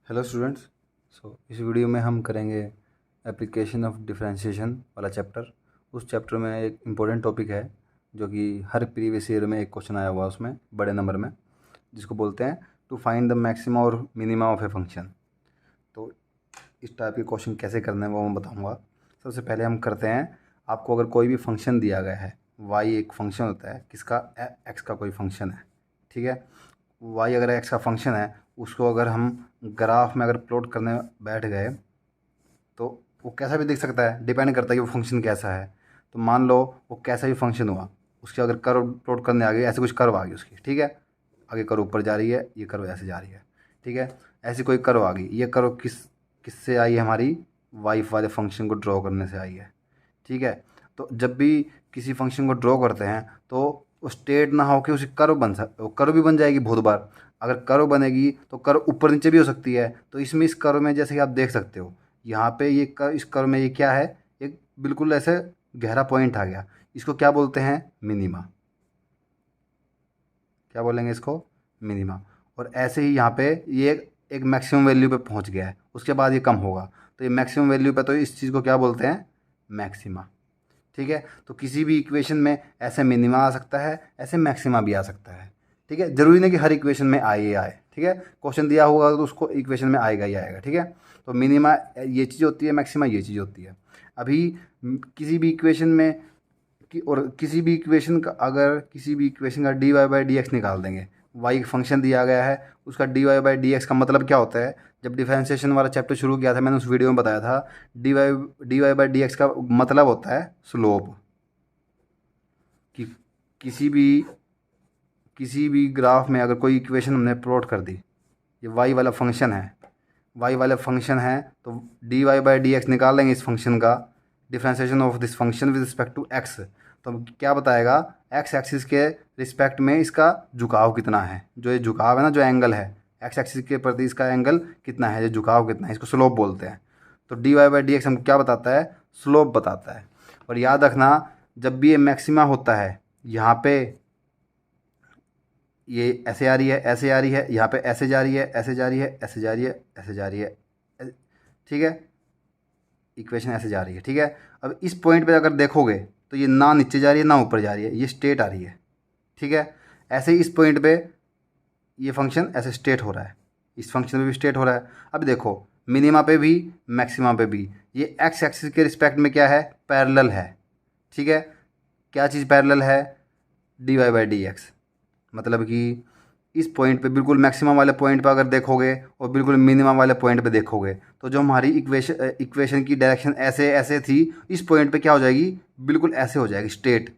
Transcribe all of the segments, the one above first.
Hello students. इस video में हम करेंगे एप्लीकेशन ऑफ डिफरेंशिएशन वाला चैप्टर। उस चैप्टर में एक इम्पोर्टेंट टॉपिक है जो कि हर प्रीवियस ईयर में एक क्वेश्चन आया हुआ है उसमें बड़े नंबर में, जिसको बोलते हैं टू फाइंड द मैक्सिमा और मिनिमा ऑफ ए फंक्शन। तो इस टाइप के क्वेश्चन कैसे करने हैं वो मैं बताऊँगा। सबसे पहले हम करते हैं, आपको अगर कोई भी फंक्शन दिया गया है, वाई एक फंक्शन होता है किसका, एक्स का कोई फंक्शन है, ठीक है। वाई अगर एक्स का फंक्शन है, उसको अगर हम ग्राफ में अगर प्लॉट करने बैठ गए तो वो कैसा भी दिख सकता है, डिपेंड करता है कि वो फंक्शन कैसा है। तो मान लो वो कैसा भी फंक्शन हुआ, उसके अगर कर्व प्लॉट करने आ गई, ऐसे कुछ कर्व आ गई उसकी, ठीक है। आगे कर्व ऊपर जा रही है, ये कर्व ऐसे जा रही है, ठीक है। ऐसी कोई कर्व आ गई, ये कर्व किससे आई है, हमारी वाई वाले फंक्शन को ड्रॉ करने से आई है, ठीक है। तो जब भी किसी फंक्शन को ड्रॉ करते हैं तो वो स्ट्रेट ना हो कि उसे कर्व बन वो कर्व भी बन जाएगी बहुत बार। अगर कर्व बनेगी तो कर्व ऊपर नीचे भी हो सकती है। तो इसमें इस कर्व में जैसे कि आप देख सकते हो, यहाँ पे ये इस कर्व में ये क्या है, एक बिल्कुल ऐसे गहरा पॉइंट आ गया, इसको क्या बोलते हैं, मिनिमा। क्या बोलेंगे इसको, मिनिमा। और ऐसे ही यहाँ पे ये एक मैक्सिमम वैल्यू पे पहुँच गया है, उसके बाद ये कम होगा, तो ये मैक्सिमम वैल्यू पे, तो इस चीज़ को क्या बोलते हैं, मैक्सिमा, ठीक है। तो किसी भी इक्वेशन में ऐसे मिनिमा आ सकता है, ऐसे मैक्सिमा भी आ सकता है, ठीक है। ज़रूरी नहीं कि हर इक्वेशन में आए ही आए, ठीक है। क्वेश्चन दिया होगा तो उसको इक्वेशन में आएगा ही आएगा, ठीक है। तो मिनिमा ये चीज़ होती है, मैक्सिमा ये चीज़ होती है। अभी किसी भी इक्वेशन में और किसी भी इक्वेशन का, अगर किसी भी इक्वेशन का D Y by D X निकाल देंगे, वाई फंक्शन दिया गया है, उसका D Y by D X का मतलब क्या होता है। जब डिफरेंशिएशन वाला चैप्टर शुरू किया था मैंने उस वीडियो में बताया था, D Y by D X का मतलब होता है स्लोप। कि किसी भी ग्राफ में अगर कोई इक्वेशन हमने प्लॉट कर दी, ये वाई वाला फंक्शन है, वाई वाला फंक्शन है, तो D Y by D X निकाल लेंगे इस फंक्शन का, differentiation of this function with respect to X. तो हम क्या बताएगा, एक्स एक्सिस के रिस्पेक्ट में इसका झुकाव कितना है, जो ये झुकाव है ना, जो एंगल है एक्स एक्सिस के प्रति इसका एंगल कितना है, जो झुकाव कितना है, इसको स्लोप बोलते हैं। तो D Y by D X हमको क्या बताता है, स्लोप बताता है। और याद रखना, जब भी ये मैक्सिमा होता है, यहाँ पे ये ऐसे आ रही है, ऐसे आ रही है, यहाँ पे ऐसे जा रही है, ऐसे जा रही है, ऐसे जा रही है, ऐसे जा रही है, ठीक है। इक्वेशन ऐसे जा रही है, ठीक है। अब इस पॉइंट पे अगर देखोगे तो ये ना नीचे जा रही है ना ऊपर जा रही है, ये स्ट्रेट आ रही है, ठीक है। ऐसे ही इस पॉइंट पे ये फंक्शन ऐसे स्ट्रेट हो रहा है, इस फंक्शन पे भी स्ट्रेट हो रहा है। अब देखो, मिनिमा पे भी मैक्सिमा पे भी ये एक्स एक्सिस के रिस्पेक्ट में क्या है, पैरेलल है, ठीक है। क्या चीज़ पैरेलल है, D Y by D X. मतलब कि इस पॉइंट पे, बिल्कुल मैक्सिमम वाले पॉइंट पे अगर देखोगे और बिल्कुल मिनिमम वाले पॉइंट पे देखोगे, तो जो हमारी इक्वेशन की डायरेक्शन ऐसे ऐसे थी, इस पॉइंट पे क्या हो जाएगी, बिल्कुल ऐसे हो जाएगी, straight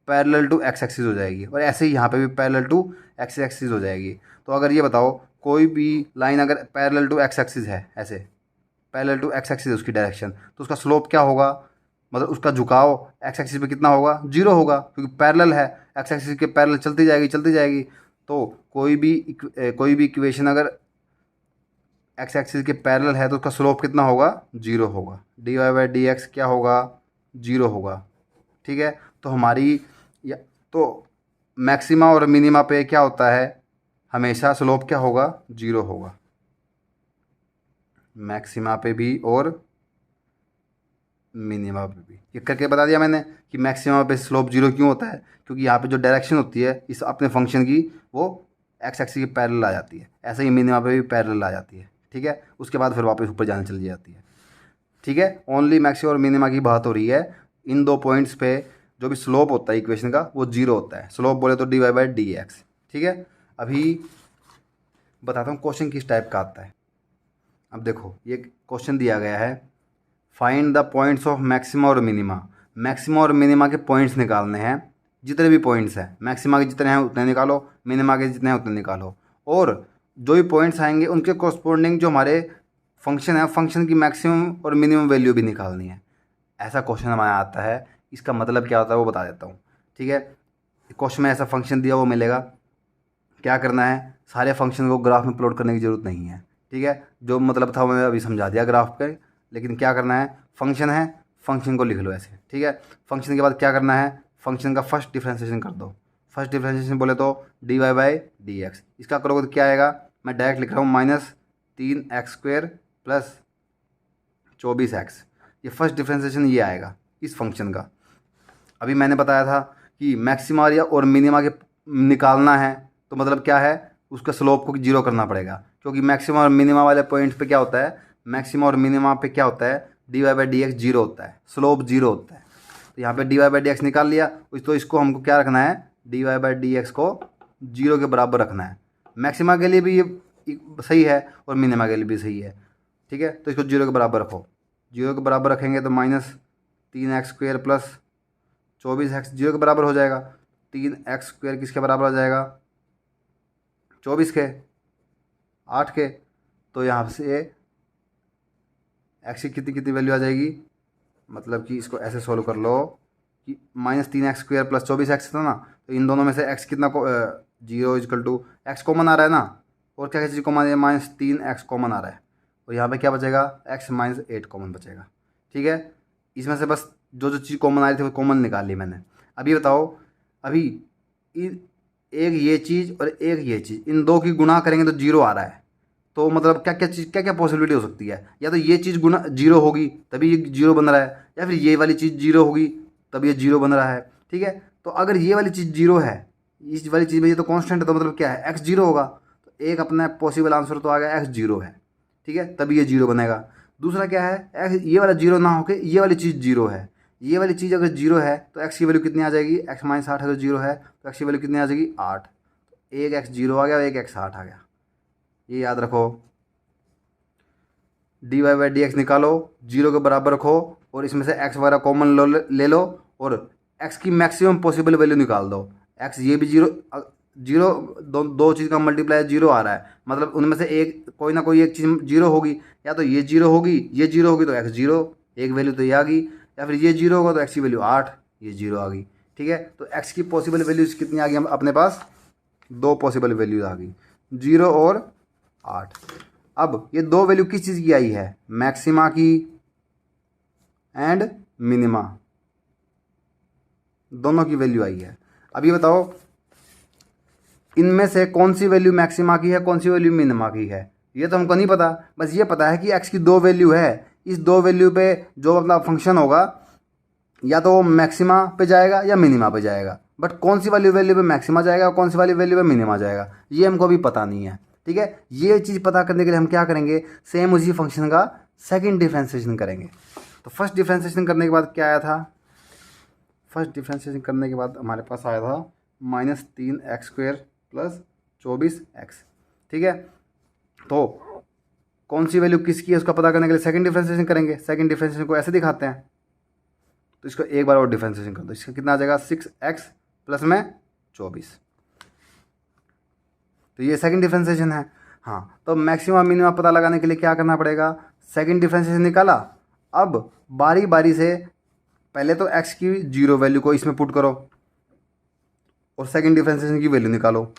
parallel to X axis हो जाएगी। और ऐसे ही यहाँ पे भी पैरेलल टू एक्स एक्सिस हो जाएगी। तो अगर ये बताओ, कोई भी लाइन अगर पैरेलल टू एक्स एक्सिस है, ऐसे पैरेलल टू एक्स एक्सिस है उसकी डायरेक्शन, तो उसका स्लोप क्या होगा, मतलब उसका झुकाव एक्स एक्सिस पे कितना होगा, जीरो होगा, क्योंकि पैरेलल है, एक्स एक्सिस के पैरेलल चलती जाएगी चलती जाएगी। तो कोई भी इक्वेशन अगर एक्स एक्सिस के पैरेलल है तो उसका स्लोप कितना होगा, जीरो होगा। D Y by D X क्या होगा, जीरो होगा, ठीक है। तो हमारी तो मैक्सिमा और मिनिमा पे क्या होता है, हमेशा स्लोप क्या होगा, जीरो होगा, मैक्सिमा पे भी और मिनिमा पे भी। ये करके बता दिया मैंने कि मैक्सिमा पे स्लोप जीरो क्यों होता है, क्योंकि यहाँ पे जो डायरेक्शन होती है इस अपने फंक्शन की, वो एक्स एक्सिस के पैरेलल आ जाती है। ऐसे ही मिनिमा पे भी पैरेलल आ जाती है, ठीक है। उसके बाद फिर वापस ऊपर जाने चली जाती है, ठीक है। ओनली मैक्सिमा और मिनिमा की बात हो रही है। इन दो पॉइंट्स पे जो भी स्लोप होता है इक्वेशन का, वो जीरो होता है। स्लोप बोले तो D Y by D X, ठीक है। अभी बताता हूँ क्वेश्चन किस टाइप का आता है। अब देखो, ये क्वेश्चन दिया गया है, find the points of maxima और मिनिमा। मैक्सिमा और मिनिमा के पॉइंट्स निकालने हैं, जितने भी पॉइंट्स हैं, मैक्सिमा के जितने हैं उतने निकालो, मिनिमा के जितने हैं उतने निकालो। और जो भी पॉइंट्स आएंगे उनके कॉरस्पॉन्डिंग जो हमारे फंक्शन है, फंक्शन की मैक्सिमम और मिनिमम वैल्यू भी निकालनी है। ऐसा क्वेश्चन हमारा आता है। इसका मतलब क्या होता है वो बता देता हूँ, ठीक है। क्वेश्चन में ऐसा फंक्शन दिया वो मिलेगा, क्या करना है, सारे फंक्शन को ग्राफ में प्लॉट करने की ज़रूरत नहीं है, ठीक है। जो मतलब था मैंने अभी समझा दिया ग्राफ पे। लेकिन क्या करना है, फंक्शन है, फंक्शन को लिख लो ऐसे, ठीक है। फंक्शन के बाद क्या करना है, फंक्शन का फर्स्ट डिफ्रेंशिएशन कर दो। फर्स्ट डिफ्रेंशिएशन बोले तो D Y by D X. इसका करोगे तो क्या आएगा, मैं डायरेक्ट लिख रहा हूँ, माइनस 3x² प्लस 24x, ये फर्स्ट डिफ्रेंसिएशन ये आएगा इस फंक्शन का। अभी मैंने बताया था कि मैक्सिमा और मिनिमा के निकालना है तो मतलब क्या है, उसका स्लोप को जीरो करना पड़ेगा, क्योंकि मैक्सिमा और मिनिमा वाले पॉइंट पे क्या होता है, मैक्सिमा और मिनिमा पे क्या होता है, dy/dx जीरो होता है, स्लोप जीरो होता है। तो यहाँ पे dy/dx निकाल लिया, तो इसको हमको क्या रखना है, dy/dx को जीरो के बराबर रखना है। मैक्सिमा के लिए भी ये सही है और मिनिमा के लिए भी सही है, ठीक है। तो इसको जीरो के बराबर रखो, जीरो के बराबर रखेंगे तो -3x² प्लस 24x जीरो के बराबर हो जाएगा। 3x² किसके बराबर हो जाएगा, 24 के, 8 के। तो यहाँ से x की कितनी कितनी वैल्यू आ जाएगी, मतलब कि इसको ऐसे सोल्व कर लो कि -3x² प्लस 24x था ना, तो इन दोनों में से x कितना को 0 इजकल टू x कॉमन आ रहा है ना, और क्या चीज़ कॉमन है, -3x कॉमन आ रहा है, और यहाँ पे क्या बचेगा, x - 8 कॉमन बचेगा, ठीक है। इसमें से बस जो जो चीज़ कॉमन आ रही थी वो कॉमन निकाल ली मैंने। अभी बताओ, अभी एक ये चीज़ और एक ये चीज़, इन दो की गुणा करेंगे तो जीरो आ रहा है, तो मतलब क्या क्या चीज़, क्या क्या पॉसिबिलिटी हो सकती है, या तो ये चीज़ गुना जीरो होगी तभी ये जीरो बन रहा है, या फिर ये वाली चीज़ जीरो होगी तभी ये जीरो बन रहा है, ठीक है। तो अगर ये वाली चीज़ जीरो है, इस वाली चीज़ में ये तो कांस्टेंट है, तो मतलब क्या है, x जीरो होगा, तो एक अपना पॉसिबल आंसर तो आ गया x जीरो है, ठीक है, तभी ये जीरो बनेगा। दूसरा क्या है, x ये वाला जीरो ना होके ये वाली चीज़ जीरो है, ये वाली चीज़ अगर जीरो है तो x की वैल्यू कितनी आ जाएगी, x - 8 अगर जीरो है तो x की वैल्यू कितनी आ जाएगी, 8। एक x जीरो आ गया और एक x 8 आ गया, ये याद रखो। dy/dx निकालो, जीरो के बराबर रखो, और इसमें से x वगैरह कॉमन ले लो, और x की मैक्सिमम पॉसिबल वैल्यू निकाल दो। x ये भी जीरो, जीरो दो चीज़ का मल्टीप्लाई जीरो आ रहा है, मतलब उनमें से एक कोई ना कोई एक चीज़ जीरो होगी, या तो ये जीरो होगी, ये जीरो होगी तो x जीरो, एक वैल्यू तो ये आ गई, या फिर ये जीरो होगा तो x की वैल्यू 8, ये जीरो आ गई, ठीक है। तो x की पॉसिबल वैल्यूज कितनी आ गई, हम अपने पास दो पॉसिबल वैल्यूज आ गई, 0 और 8। अब ये दो वैल्यू किस चीज़ की आई है, मैक्सिमा की एंड मिनिमा, दोनों की वैल्यू आई है। अब ये बताओ, इनमें से कौन सी वैल्यू मैक्सिमा की है, कौन सी वैल्यू मिनिमा की है, ये तो हमको नहीं पता, बस ये पता है कि x की दो वैल्यू है, इस दो वैल्यू पे जो अपना फंक्शन होगा या तो वो मैक्सिमा पे जाएगा या मिनिमा पे जाएगा, बट कौन सी वाली वैल्यू पे मैक्सिमा जाएगा और कौन सी वाली वैल्यू पे मिनिमा जाएगा ये हमको अभी पता नहीं है, ठीक है। ये चीज़ पता करने के लिए हम क्या करेंगे, सेम उसी फंक्शन का सेकंड डिफ्रेंसिएशन करेंगे। तो फर्स्ट डिफ्रेंसिएशन करने के बाद क्या आया था, फर्स्ट डिफ्रेंसिएशन करने के बाद हमारे पास आया था -3x² प्लस 24x, ठीक है। तो कौन सी वैल्यू किसकी है उसका पता करने के लिए सेकंड डिफ्रेंसिएशन करेंगे। सेकंड डिफ्रेंसिएशन को ऐसे दिखाते हैं, तो इसको एक बार और डिफ्रेंसिएशन कर दो, इसका कितना आ जाएगा, 6x प्लस में 24, तो ये सेकंड डिफ्रेंसिएशन है। हाँ, तो मैक्सिमम मिनिमम पता लगाने के लिए क्या करना पड़ेगा, सेकंड डिफ्रेंसिएशन निकाला, अब बारी बारी से पहले तो x की जीरो वैल्यू को इसमें पुट करो और सेकंड डिफ्रेंसिएशन की वैल्यू निकालो,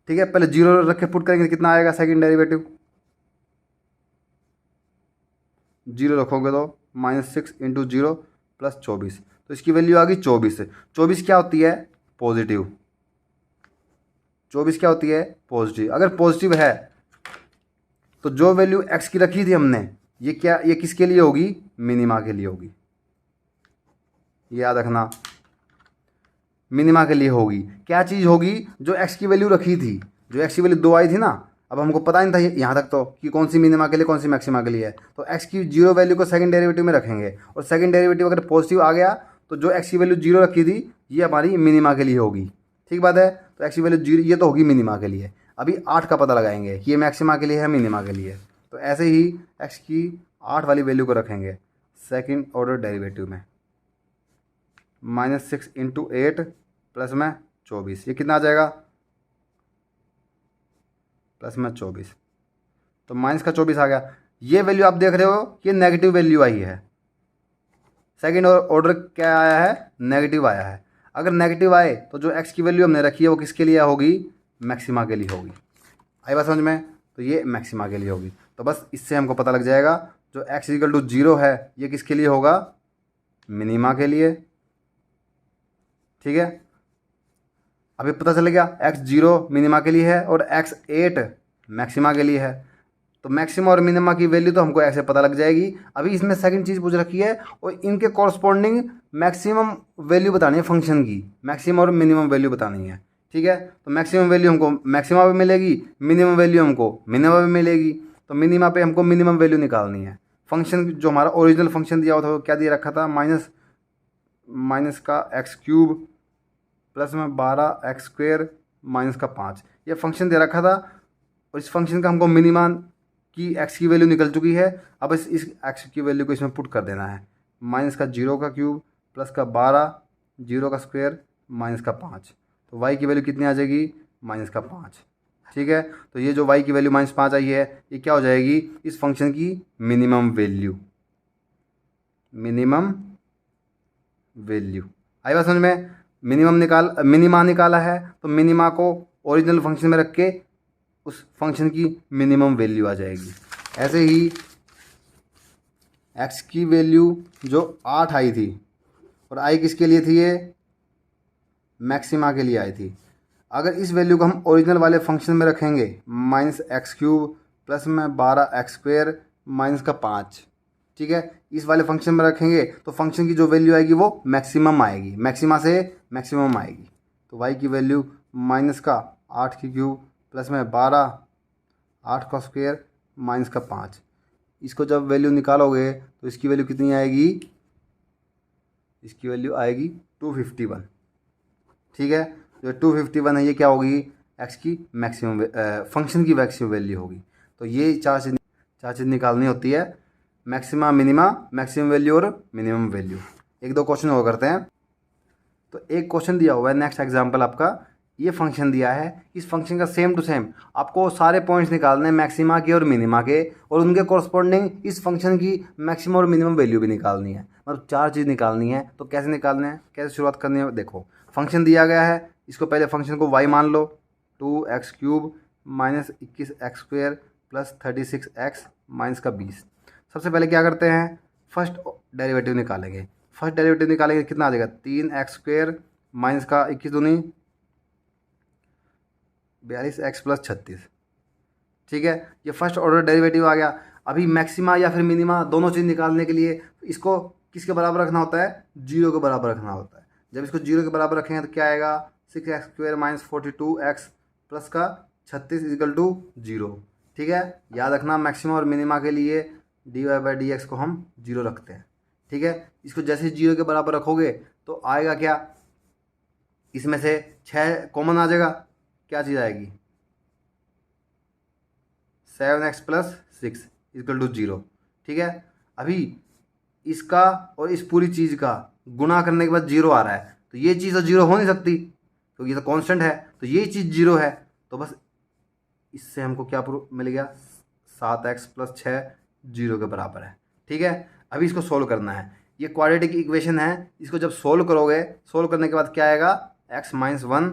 ठीक है। पहले जीरो रख के पुट करेंगे, कितना आएगा सेकंड डेरिवेटिव, जीरो रखोगे तो -6 × 0 प्लस 24, तो इसकी वैल्यू आ गई 24। 24 क्या होती है, पॉजिटिव, 24 क्या होती है, पॉजिटिव। अगर पॉजिटिव है तो जो वैल्यू x की रखी थी हमने, ये क्या, ये किसके लिए होगी, मिनिमा के लिए होगी, याद रखना, मिनिमा के लिए होगी। क्या चीज़ होगी, जो x की वैल्यू रखी थी, जो x की वैल्यू 2 आई थी ना, अब हमको पता नहीं था यहाँ तक तो कि कौन सी मिनिमा के लिए कौन सी मैक्सिमा के लिए है, तो x की जीरो वैल्यू को सेकंड डेरिवेटिव में रखेंगे, और सेकंड डेरिवेटिव अगर पॉजिटिव आ गया तो जो x की वैल्यू जीरो रखी थी ये हमारी मिनिमा के लिए होगी, ठीक बात है। तो x की वैल्यू जीरो, ये तो होगी मिनिमा के लिए। अभी 8 का पता लगाएंगे कि ये मैक्सिमा के लिए है, मिनिमा के लिए, तो ऐसे ही x की 8 वाली वैल्यू को रखेंगे सेकेंड ऑर्डर डेरिवेटिव में, -6 × 8 प्लस में 24, ये कितना आ जाएगा, प्लस में 24, तो -24 आ गया। ये वैल्यू आप देख रहे हो, ये नेगेटिव वैल्यू आई है, सेकंड ऑर्डर क्या आया है, नेगेटिव आया है। अगर नेगेटिव आए तो जो x की वैल्यू हमने रखी है वो किसके लिए होगी, मैक्सिमा के लिए होगी। आई बात समझ में, तो ये मैक्सिमा के लिए होगी। तो बस इससे हमको पता लग जाएगा जो x = 0 है ये किसके लिए होगा, मिनिमा के लिए, ठीक है। अभी पता चल गया x 0 मिनिमा के लिए है और x 8 मैक्सिमा के लिए है। तो मैक्सिमा और मिनिमा की वैल्यू तो हमको ऐसे पता लग जाएगी। अभी इसमें सेकंड चीज़ पूछ रखी है और इनके कॉरस्पॉन्डिंग मैक्सिमम वैल्यू बतानी है फंक्शन की, मैक्सिमम और मिनिमम वैल्यू बतानी है। ठीक है, तो मैक्सिमम वैल्यू हमको मैक्सिमा पे मिलेगी, मिनिमम वैल्यू हमको मिनिमा पे मिलेगी। तो मिनिमा पे हमको मिनिमम वैल्यू निकालनी है। फंक्शन जो हमारा ओरिजिनल फंक्शन दिया हुआ था वो क्या दिया रखा था, माइनस का एक्स क्यूब प्लस में 12x² माइनस का 5, ये फंक्शन दे रखा था। और इस फंक्शन का हमको मिनिमा की x की वैल्यू निकल चुकी है। अब इस x की वैल्यू को इसमें पुट कर देना है, माइनस का 0 का क्यूब प्लस का 12 0 का स्क्वायर माइनस का 5। तो y की वैल्यू कितनी आ जाएगी, माइनस का 5। ठीक है, तो ये जो y की वैल्यू -5 आई है ये क्या हो जाएगी, इस फंक्शन की मिनिमम वैल्यू। आई बात समझ में। मिनिमा निकाला है तो मिनिमा को ओरिजिनल फंक्शन में रख के उस फंक्शन की मिनिमम वैल्यू आ जाएगी। ऐसे ही x की वैल्यू जो 8 आई थी और आई किसके लिए थी, ये मैक्सिमा के लिए आई थी। अगर इस वैल्यू को हम ओरिजिनल वाले फंक्शन में रखेंगे, -x³ प्लस में 12x² माइनस का 5, ठीक है, इस वाले फंक्शन में रखेंगे तो फंक्शन की जो वैल्यू आएगी वो मैक्सिमम आएगी, मैक्सिमा से मैक्सिमम आएगी। तो y की वैल्यू माइनस का 8 की क्यूब प्लस में 12 8 का स्क्वायर माइनस का 5। इसको जब वैल्यू निकालोगे तो इसकी वैल्यू कितनी आएगी, इसकी वैल्यू आएगी 251। ठीक है, जो 251 है ये क्या होगी, x की मैक्सिमम फंक्शन की मैक्सिमम वैल्यू होगी। तो ये चार चीज़ निकालनी होती है, मैक्सिमा, मिनिमा, मैक्सिमम वैल्यू और मिनिमम वैल्यू। एक दो क्वेश्चन और करते हैं। तो एक क्वेश्चन दिया हुआ है, नेक्स्ट एग्जांपल आपका, ये फंक्शन दिया है, इस फंक्शन का सेम टू सेम आपको सारे पॉइंट्स निकालने हैं मैक्सिमा के और मिनिमा के, और उनके कॉरस्पॉन्डिंग इस फंक्शन की मैक्सिमम और मिनिमम वैल्यू भी निकालनी है। मतलब चार चीज़ निकालनी है। तो कैसे निकालने हैं, कैसे शुरुआत करनी है, देखो फंक्शन दिया गया है, इसको पहले फंक्शन को y मान लो, 2x³ minus 21x² plus 36x minus का 20। सबसे पहले क्या करते हैं, फर्स्ट डेरिवेटिव निकालेंगे। फर्स्ट डेरिवेटिव निकालेंगे कितना आ जाएगा, 3x² माइनस का 21 दूनी 42x प्लस 36। ठीक है, ये फर्स्ट ऑर्डर डेरिवेटिव आ गया। अभी मैक्सिमा या फिर मिनिमा दोनों चीज़ निकालने के लिए इसको किसके बराबर रखना होता है, 0 के बराबर रखना होता है। जब इसको 0 के बराबर रखेंगे तो क्या आएगा, 6x² माइनस 42x प्लस का 36 इक्वल टू 0। ठीक है, याद रखना मैक्सिमा और मिनिमा के लिए dy/dx को हम 0 रखते हैं। ठीक है, इसको जैसे 0 के बराबर रखोगे तो आएगा क्या, इसमें से 6 कॉमन आ जाएगा, क्या चीज़ आएगी, 7x प्लस 6 इक्वल टू 0। ठीक है, अभी इसका और इस पूरी चीज़ का गुणा करने के बाद 0 आ रहा है, तो ये चीज़ तो 0 हो नहीं सकती क्योंकि ये तो कांस्टेंट है, तो ये चीज़ 0 है। तो बस इससे हमको क्या प्रूफ मिल गया, 7x प्लस 6 0 के बराबर है। ठीक है, अभी इसको सोल्व करना है। ये क्वाड्रेटिक इक्वेशन है, इसको जब सोल्व करोगे, सोल्व करने के बाद क्या आएगा, x minus 1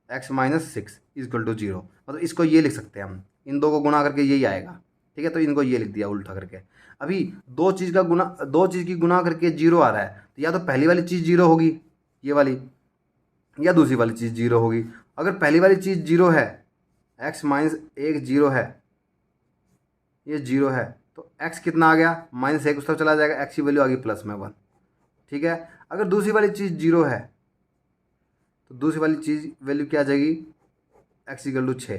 x minus 6 equal to 0। मतलब इसको ये लिख सकते हैं हम, इन दो को गुणा करके यही आएगा। ठीक है, तो इनको ये लिख दिया उल्टा करके। अभी दो चीज़ की गुणा करके 0 आ रहा है, तो या तो पहली वाली चीज़ 0 होगी ये वाली, या दूसरी वाली चीज़ 0 होगी। अगर पहली वाली चीज़ 0 है, x माइनस 1 0 है, ये 0 है, तो x कितना आ गया, -1 उस तरफ चला जाएगा, x की वैल्यू आ गई प्लस में 1। ठीक है, अगर दूसरी वाली चीज़ 0 है तो दूसरी वाली चीज़ वैल्यू क्या आ जाएगी, x इक्वल टू 6।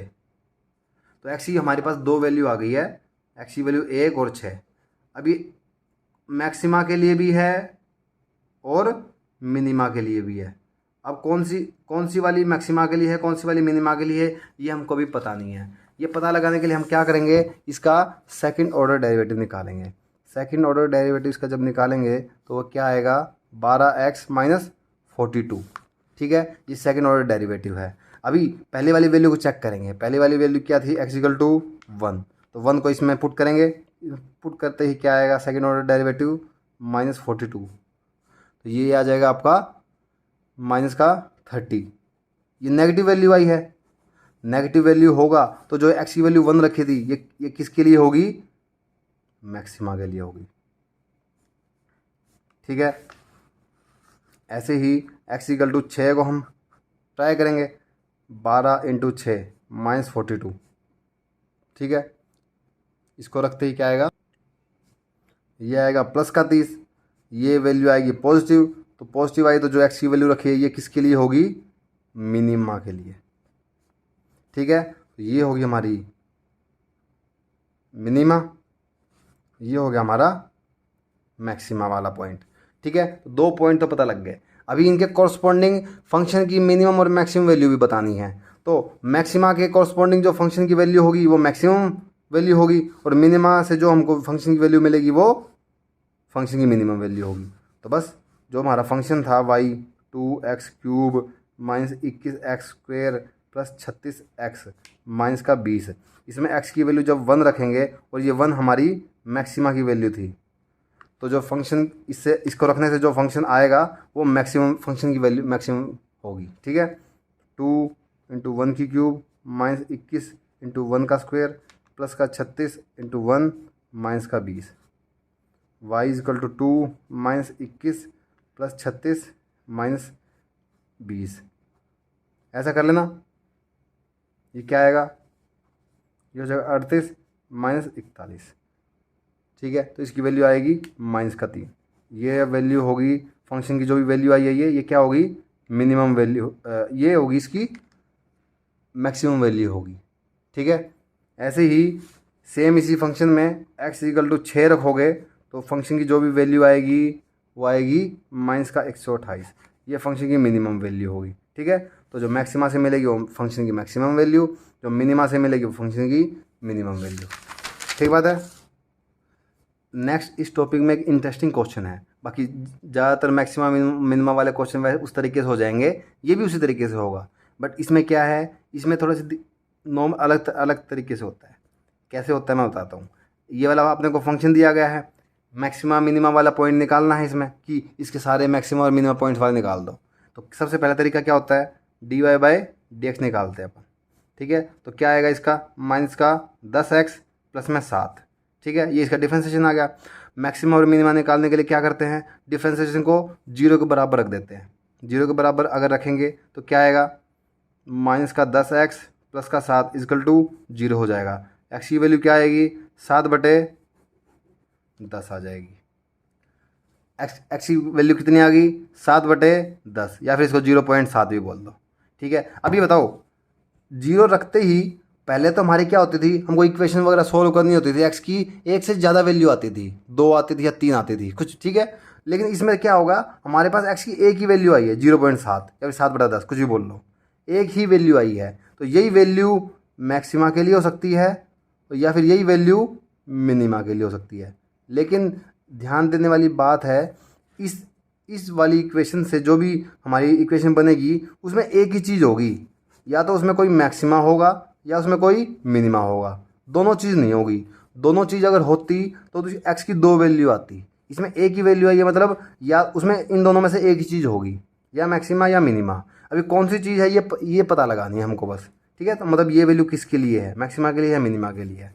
तो x की हमारे पास दो वैल्यू आ गई है, x की वैल्यू 1 और 6। अभी मैक्सिमा के लिए भी है और मिनिमा के लिए भी है। अब कौन सी वाली मैक्सिमा के लिए है, कौन सी वाली मिनिमा के लिए है, ये हमको भी पता नहीं है। ये पता लगाने के लिए हम क्या करेंगे, इसका सेकंड ऑर्डर डेरिवेटिव निकालेंगे। सेकंड ऑर्डर डेरिवेटिव इसका जब निकालेंगे तो वो क्या आएगा, 12x माइनस 42। ठीक है, ये सेकंड ऑर्डर डेरिवेटिव है। अभी पहले वाली वैल्यू को चेक करेंगे। पहले वाली वैल्यू क्या थी, x इक्वल टू 1, तो 1 को इसमें पुट करेंगे। पुट करते ही क्या आएगा, सेकंड ऑर्डर डेरिवेटिव -42, तो ये आ जाएगा आपका माइनस का 30। ये नेगेटिव वैल्यू आई है, नेगेटिव वैल्यू होगा तो जो x की वैल्यू 1 रखी थी ये किसके लिए होगी, मैक्सिमा के लिए होगी। ठीक है, ऐसे ही x इक्वल टू 6 को हम ट्राई करेंगे, 12 × 6 -42। ठीक है, इसको रखते ही क्या आएगा, ये आएगा प्लस का 30, ये वैल्यू आएगी पॉजिटिव, तो पॉजिटिव आई तो जो एक्स की वैल्यू रखी है ये किसके लिए होगी, मिनिमा के लिए। ठीक है, तो ये होगी हमारी मिनिमा, ये हो गया हमारा मैक्सिमा वाला पॉइंट। ठीक है, तो 2 पॉइंट तो पता लग गए। अभी इनके कॉरस्पॉन्डिंग फंक्शन की मिनिमम और मैक्सिमम वैल्यू भी बतानी है। तो मैक्सिमा के कॉरस्पॉन्डिंग जो फंक्शन की वैल्यू होगी वो मैक्सिमम वैल्यू होगी, और मिनिमा से जो हमको फंक्शन की वैल्यू मिलेगी वो फंक्शन की मिनिमम वैल्यू होगी। तो बस जो हमारा फंक्शन था y 2x³ minus 21x² plus 36x minus का 20, इसमें x की वैल्यू जब 1 रखेंगे और ये 1 हमारी मैक्सिमा की वैल्यू थी, तो जो फंक्शन इससे इसको रखने से जो फंक्शन आएगा वो मैक्सिमम फंक्शन की वैल्यू मैक्सिमम होगी। ठीक है, 2 × 1 की क्यूब माइनस 21 × 1 का स्क्वायर प्लस का 36 × 1 माइनस का 20, y = 2 माइनस 21 प्लस 36 माइनस 20। ऐसा कर लेना, ये क्या आएगा, ये हो जाएगा 38 माइनस 41। ठीक है, तो इसकी वैल्यू आएगी माइनस का 3। ये वैल्यू होगी फंक्शन की, जो भी वैल्यू आई है ये क्या होगी, मिनिमम वैल्यू, ये होगी इसकी मैक्सिमम वैल्यू होगी। ठीक है, ऐसे ही सेम इसी फंक्शन में x = 6 रखोगे तो फंक्शन की जो भी वैल्यू आएगी वो आएगी माइनस का 128, ये फंक्शन की मिनिमम वैल्यू होगी। ठीक है, तो जो मैक्सिमा से मिलेगी वो फंक्शन की मैक्सिमम वैल्यू, जो मिनिमा से मिलेगी वो फंक्शन की मिनिमम वैल्यू। ठीक बात है। नेक्स्ट इस टॉपिक में एक इंटरेस्टिंग क्वेश्चन है, बाकी ज़्यादातर मैक्सिमा मिनिमा वाले क्वेश्चन वैसे उस तरीके से हो जाएंगे, ये भी उसी तरीके से होगा, बट इसमें क्या है, इसमें थोड़ा सी नॉर्म अलग तरीके से होता है। कैसे होता है मैं बताता हूँ। ये वाला आपने को फंक्शन दिया गया है, मैक्सिमा मिनिमा वाला पॉइंट निकालना है इसमें, कि इसके सारे मैक्सिमा और मिनिमा पॉइंट वाले निकाल दो। तो सबसे पहला तरीका क्या होता है, dy/dx निकालते हैं अपन। ठीक है, तो क्या आएगा इसका, माइनस का 10x प्लस में 7। ठीक है, ये इसका डिफरेंशिएशन आ गया। मैक्सिमा और मिनिमा निकालने के लिए क्या करते हैं, डिफरेंशिएशन को 0 के बराबर रख देते हैं। 0 के बराबर अगर रखेंगे तो क्या आएगा, माइनस का 10x प्लस का 7 = 0 हो जाएगा। x की वैल्यू क्या आएगी, 7/10 आ जाएगी। x की वैल्यू कितनी आ गई, 7/10, या फिर इसको 0.7 भी बोल दो। ठीक है, अब ये बताओ, 0 रखते ही पहले तो हमारी क्या होती थी, हमको इक्वेशन वगैरह सोल्व करनी होती थी, x की 1 से ज़्यादा वैल्यू आती थी, 2 आती थी या 3 आती थी कुछ। ठीक है, लेकिन इसमें क्या होगा, हमारे पास x की एक ही वैल्यू आई है 0.7 या फिर 7/10, कुछ भी बोल लो, एक ही वैल्यू आई है। तो यही वैल्यू मैक्सिमा के लिए हो सकती है या फिर यही वैल्यू मिनिमा के लिए हो सकती है। लेकिन ध्यान देने वाली बात है, इस वाली इक्वेशन से जो भी हमारी इक्वेशन बनेगी उसमें एक ही चीज़ होगी, या तो उसमें कोई मैक्सिमा होगा या उसमें कोई मिनिमा होगा, दोनों चीज़ नहीं होगी। दोनों चीज़ अगर होती तो एक्स की 2 वैल्यू आती, इसमें एक ही वैल्यू आई है, मतलब या उसमें इन दोनों में से एक ही चीज़ होगी, या मैक्सिमा या मिनिमा। अभी कौन सी चीज़ है ये पता लगानी है हमको बस। ठीक है, तो मतलब ये वैल्यू किसके लिए है, मैक्सिमा के लिए या मिनिमा के लिए है,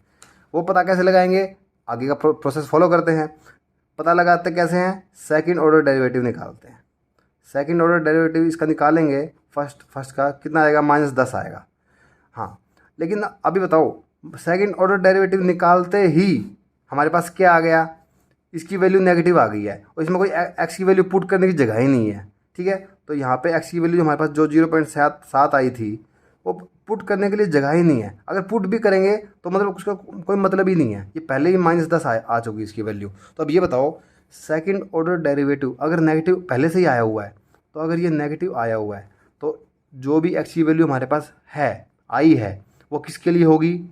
वो पता कैसे लगाएंगे, आगे का प्रोसेस फॉलो करते हैं। पता लगाते कैसे हैं, सेकंड ऑर्डर डेरिवेटिव निकालते हैं। सेकंड ऑर्डर डेरिवेटिव इसका निकालेंगे, फर्स्ट का कितना आएगा, -10 आएगा। हाँ, लेकिन अभी बताओ, सेकंड ऑर्डर डेरिवेटिव निकालते ही हमारे पास क्या आ गया, इसकी वैल्यू नेगेटिव आ गई है, और इसमें कोई एक्स की वैल्यू पुट करने की जगह ही नहीं है। ठीक है, तो यहाँ पे एक्स की वैल्यू जो हमारे पास जो 0.7 आई थी वो पुट करने के लिए जगह ही नहीं है। अगर पुट भी करेंगे तो मतलब उसका कोई मतलब ही नहीं है, ये पहले ही -10 आ चुकी इसकी वैल्यू। तो अब ये बताओ, सेकंड ऑर्डर डेरिवेटिव अगर नेगेटिव पहले से ही आया हुआ है, तो अगर ये नेगेटिव आया हुआ है तो जो भी एक्स की वैल्यू हमारे पास आई है वो किसके लिए होगी,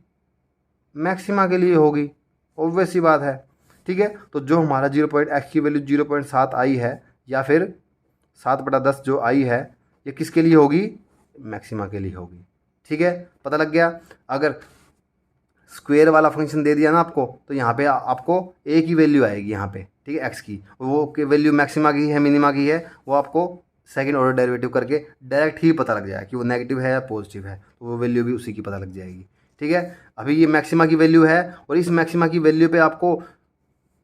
मैक्सिमा के लिए होगी, ऑब्वियस सी बात है। ठीक है, तो जो हमारा एक्स की वैल्यू 0.7 आई है या फिर 7/10 जो आई है, ये किसके लिए होगी, मैक्सिमा के लिए होगी। ठीक है, पता लग गया। अगर स्क्वायर वाला फंक्शन दे दिया ना आपको, तो यहाँ पे आपको एक ही वैल्यू आएगी यहाँ पे। ठीक है, एक्स की वो वैल्यू मैक्सिमा की है मिनिमा की है, वो आपको सेकंड ऑर्डर डेरिवेटिव करके डायरेक्ट ही पता लग जाएगा कि वो नेगेटिव है या पॉजिटिव है, तो वो वैल्यू भी उसी की पता लग जाएगी। ठीक है, अभी ये मैक्सिमा की वैल्यू है और इस मैक्सिमा की वैल्यू पे आपको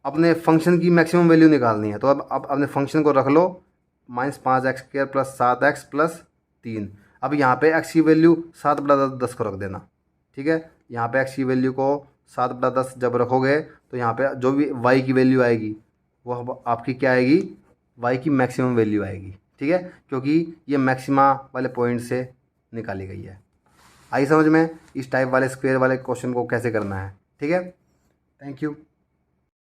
अपने फंक्शन की मैक्सिमम वैल्यू निकालनी है। तो अब अपने फंक्शन को रख लो, -5x² प्लस 7x प्लस 3। अब यहाँ पे x की वैल्यू 7/10 को रख देना। ठीक है, यहाँ पे x की वैल्यू को 7/10 जब रखोगे तो यहाँ पे जो भी y की वैल्यू आएगी वो आपकी क्या आएगी, y की मैक्सिमम वैल्यू आएगी। ठीक है, क्योंकि ये मैक्सिमा वाले पॉइंट से निकाली गई है। आई समझ में इस टाइप वाले स्क्वायर वाले क्वेश्चन को कैसे करना है। ठीक है, थैंक यू।